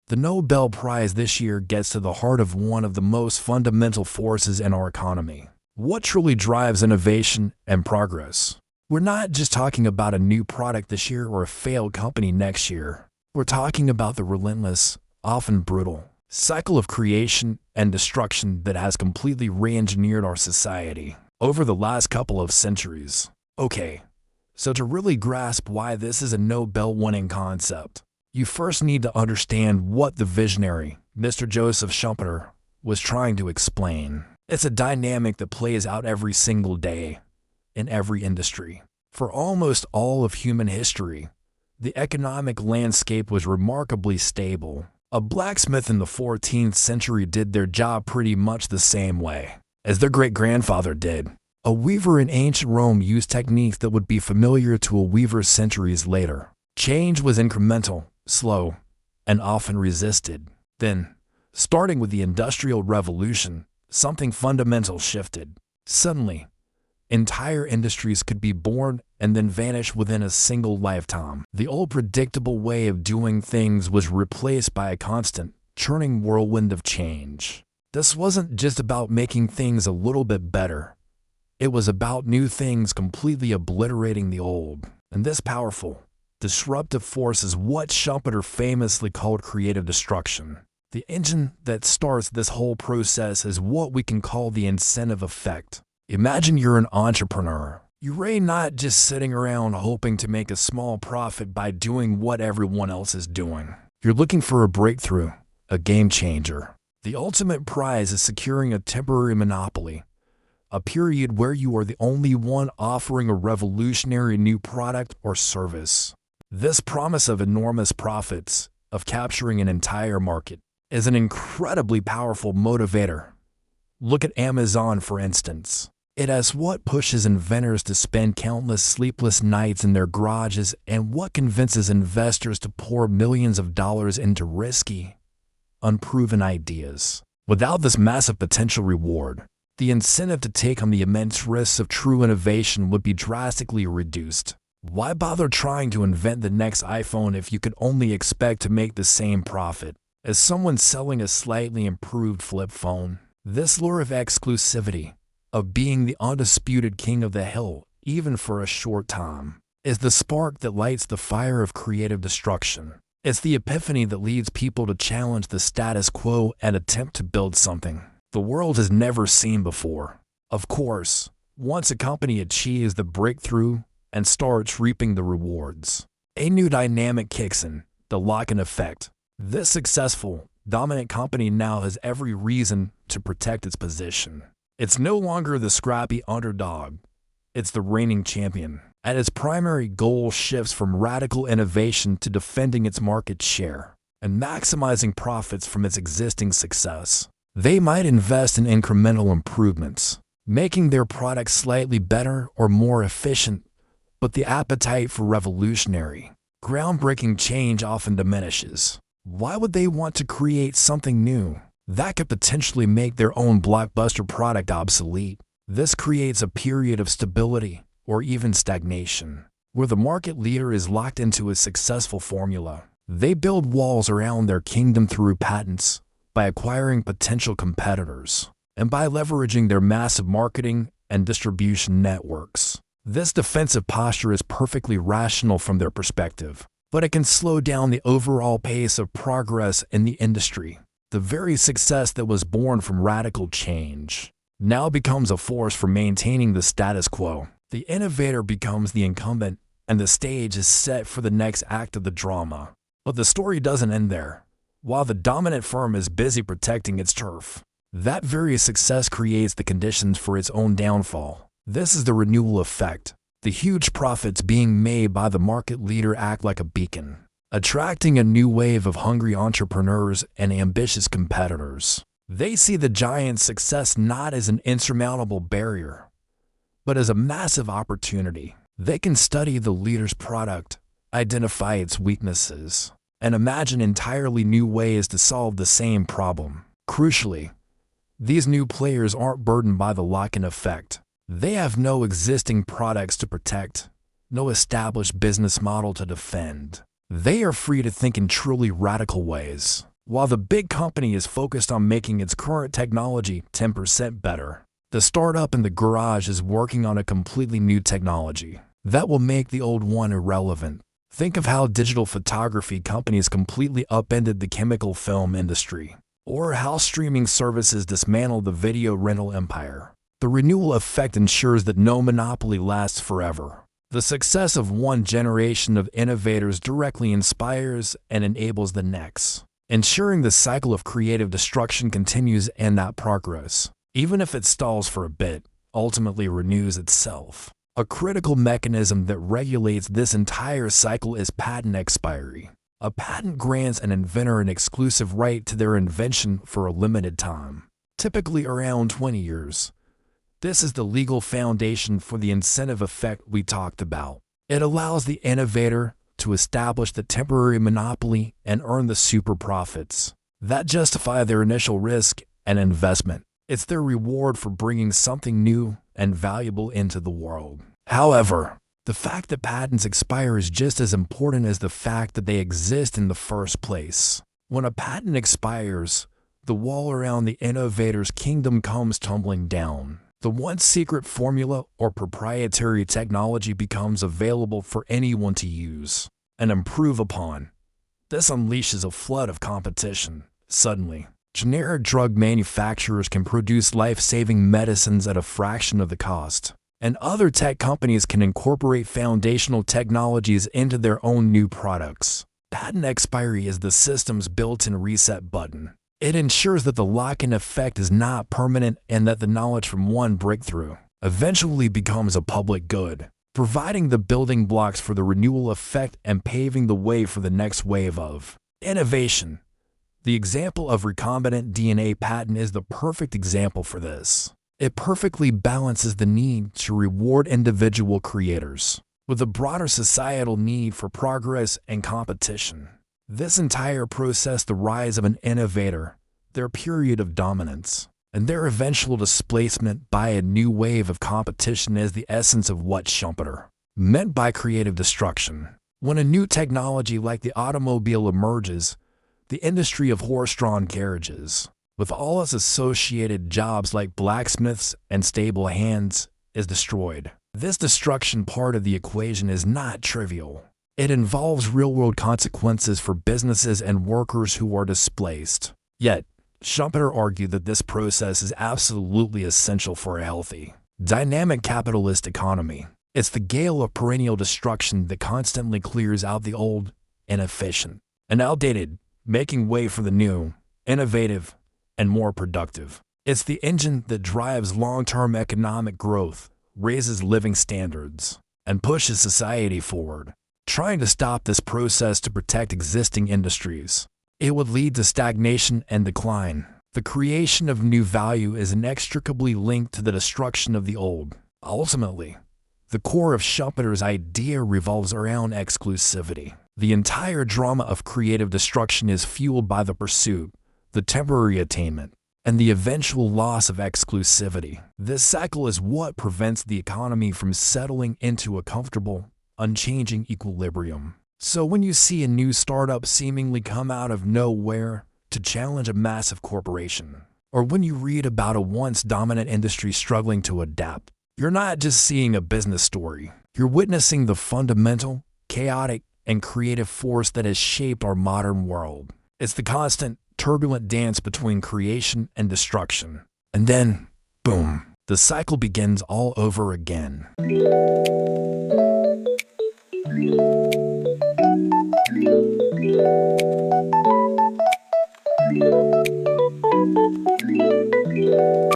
The Nobel Prize this year gets to the heart of one of the most fundamental forces in our economy. What truly drives innovation and progress? We're not just talking about a new product this year or a failed company next year. We're talking about the relentless, often brutal, cycle of creation and destruction that has completely re-engineered our society over the last couple of centuries. Okay, so to really grasp why this is a Nobel-winning concept, you first need to understand what the visionary, Mr. Joseph Schumpeter, was trying to explain. It's a dynamic that plays out every single day, in every industry. For almost all of human history, the economic landscape was remarkably stable. A blacksmith in the 14th century did their job pretty much the same way as their great-grandfather did. A weaver in ancient Rome used techniques that would be familiar to a weaver centuries later. Change was incremental, slow, and often resisted. Then, starting with the Industrial Revolution, something fundamental shifted. Suddenly, entire industries could be born and then vanish within a single lifetime. The old predictable way of doing things was replaced by a constant, churning whirlwind of change. This wasn't just about making things a little bit better. It was about new things completely obliterating the old. And this powerful, disruptive force is what Schumpeter famously called creative destruction. The engine that starts this whole process is what we can call the incentive effect. Imagine you're an entrepreneur. You're not just sitting around hoping to make a small profit by doing what everyone else is doing. You're looking for a breakthrough, a game changer. The ultimate prize is securing a temporary monopoly, a period where you are the only one offering a revolutionary new product or service. This promise of enormous profits, of capturing an entire market, is an incredibly powerful motivator. Look at Amazon, for instance. It is what pushes inventors to spend countless sleepless nights in their garages and what convinces investors to pour millions of dollars into risky, unproven ideas. Without this massive potential reward, the incentive to take on the immense risks of true innovation would be drastically reduced. Why bother trying to invent the next iPhone if you could only expect to make the same profit as someone selling a slightly improved flip phone? This lure of exclusivity, of being the undisputed king of the hill, even for a short time, is the spark that lights the fire of creative destruction. It's the epiphany that leads people to challenge the status quo and attempt to build something the world has never seen before. Of course, once a company achieves the breakthrough and starts reaping the rewards, a new dynamic kicks in, the lock-in effect. This successful, dominant company now has every reason to protect its position. It's no longer the scrappy underdog. It's the reigning champion. And its primary goal shifts from radical innovation to defending its market share and maximizing profits from its existing success. They might invest in incremental improvements, making their products slightly better or more efficient, but the appetite for revolutionary, groundbreaking change often diminishes. Why would they want to create something new that could potentially make their own blockbuster product obsolete? This creates a period of stability or even stagnation, where the market leader is locked into a successful formula. They build walls around their kingdom through patents, by acquiring potential competitors, and by leveraging their massive marketing and distribution networks. This defensive posture is perfectly rational from their perspective, but it can slow down the overall pace of progress in the industry. The very success that was born from radical change now becomes a force for maintaining the status quo. The innovator becomes the incumbent, and the stage is set for the next act of the drama. But the story doesn't end there. While the dominant firm is busy protecting its turf, that very success creates the conditions for its own downfall. This is the renewal effect. The huge profits being made by the market leader act like a beacon, attracting a new wave of hungry entrepreneurs and ambitious competitors. They see the giant's success not as an insurmountable barrier, but as a massive opportunity. They can study the leader's product, identify its weaknesses, and imagine entirely new ways to solve the same problem. Crucially, these new players aren't burdened by the lock-in effect. They have no existing products to protect, no established business model to defend. They are free to think in truly radical ways. While the big company is focused on making its current technology 10% better, the startup in the garage is working on a completely new technology that will make the old one irrelevant. Think of how digital photography companies completely upended the chemical film industry, or how streaming services dismantled the video rental empire. The renewal effect ensures that no monopoly lasts forever. The success of one generation of innovators directly inspires and enables the next, ensuring the cycle of creative destruction continues and that progress, even if it stalls for a bit, ultimately renews itself. A critical mechanism that regulates this entire cycle is patent expiry. A patent grants an inventor an exclusive right to their invention for a limited time, typically around 20 years. This is the legal foundation for the incentive effect we talked about. It allows the innovator to establish the temporary monopoly and earn the super profits that justify their initial risk and investment. It's their reward for bringing something new and valuable into the world. However, the fact that patents expire is just as important as the fact that they exist in the first place. When a patent expires, the wall around the innovator's kingdom comes tumbling down. The once secret formula or proprietary technology becomes available for anyone to use and improve upon. This unleashes a flood of competition. Suddenly, generic drug manufacturers can produce life-saving medicines at a fraction of the cost, and other tech companies can incorporate foundational technologies into their own new products. Patent expiry is the system's built-in reset button. It ensures that the lock-in effect is not permanent and that the knowledge from one breakthrough eventually becomes a public good, providing the building blocks for the renewal effect and paving the way for the next wave of innovation. The example of recombinant DNA patent is the perfect example for this. It perfectly balances the need to reward individual creators with a broader societal need for progress and competition. This entire process, the rise of an innovator, their period of dominance, and their eventual displacement by a new wave of competition is the essence of what Schumpeter meant by creative destruction. When a new technology like the automobile emerges, the industry of horse-drawn carriages, with all its associated jobs like blacksmiths and stable hands, is destroyed. This destruction part of the equation is not trivial. It involves real-world consequences for businesses and workers who are displaced. Yet, Schumpeter argued that this process is absolutely essential for a healthy, dynamic capitalist economy. It's the gale of perennial destruction that constantly clears out the old, inefficient, and outdated, making way for the new, innovative, and more productive. It's the engine that drives long-term economic growth, raises living standards, and pushes society forward. Trying to stop this process to protect existing industries, it would lead to stagnation and decline. The creation of new value is inextricably linked to the destruction of the old. Ultimately, the core of Schumpeter's idea revolves around exclusivity. The entire drama of creative destruction is fueled by the pursuit, the temporary attainment, and the eventual loss of exclusivity. This cycle is what prevents the economy from settling into a comfortable, unchanging equilibrium. So when you see a new startup seemingly come out of nowhere to challenge a massive corporation, or when you read about a once dominant industry struggling to adapt, you're not just seeing a business story. You're witnessing the fundamental, chaotic, and creative force that has shaped our modern world. It's the constant, turbulent dance between creation and destruction. And then, boom, the cycle begins all over again.